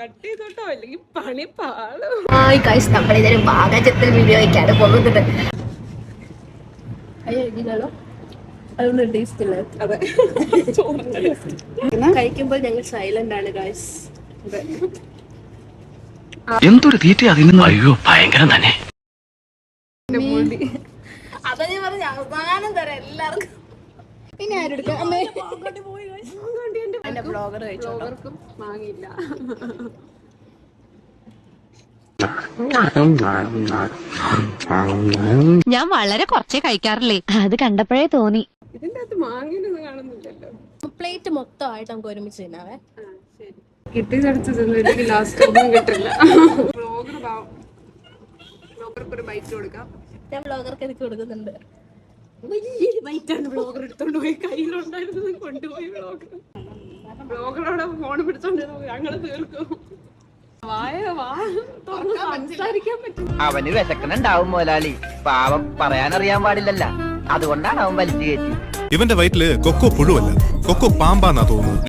Cut ചെയ്തോട്ടോ അല്ലെങ്കിൽ പണി പാളും. നമ്മളിതൊരു പാകചത്തിൽ video വയ്ക്കാണ് പോകുന്നത്. അതൊന്നും ടേസ്റ്റ് ഇല്ല. അതെ, കഴിക്കുമ്പോൾ ഞങ്ങൾ സൈലന്റ് ആണ് ഗൈസ്. എന്തൊരു തീറ്റ അതിന്. അയ്യോ ഭയങ്കരം തന്നെ. അതാ ഞാൻ പറഞ്ഞ അവസാനം തരാം എല്ലാവർക്കും. പിന്നെ ആരെടുക്കാം? എന്റെ ബ്ലോഗർ ബ്ലോഗർക്കും വാങ്ങിയില്ല. ഞാൻ വളരെ കുറച്ചേ കഴിക്കാറില്ലേ, അത് കണ്ടപ്പോഴേ തോന്നി. ഇതിന്റെ അകത്ത് മാങ്ങയൊന്നും കാണുന്നില്ലല്ലോ. പ്ലേറ്റ് മൊത്തമായിട്ട് നമുക്ക് ഒരുമിച്ച് തിന്നാവേ. ശരി, കിട്ടിയതെടുത്ത് തിന്നില്ലെങ്കിൽ ലാസ്റ്റ് ഒന്നും കിട്ടില്ല. ബ്ലോഗർക്ക് ഒരു ബൈറ്റ് കൊടുക്കാം. ഞാൻ ബ്ലോഗർക്ക് എനിക്ക് കൊടുക്കുന്നുണ്ട്. ബൈറ്റാണ് ബ്ലോഗർ എടുത്തോണ്ട് പോയി. കയ്യിലുണ്ടായിരുന്നത് കൊണ്ടുപോയി ബ്ലോഗറോടെ ഫോൺ പിടിച്ചോണ്ട് ഞങ്ങള് തീർക്കും. സംസാരിക്കാൻ പറ്റും. അവന് വിശക്കണുണ്ടാവും മുതലാളി, പാവം പറയാനറിയാൻ പാടില്ലല്ല, അതുകൊണ്ടാണ് അവൻ വലിച്ചു കയറ്റി. ഇവന്റെ വയറ്റില് കൊക്കോ പുഴുവല്ല, കൊക്കോ പാമ്പാന്നാ തോന്നുന്നത്.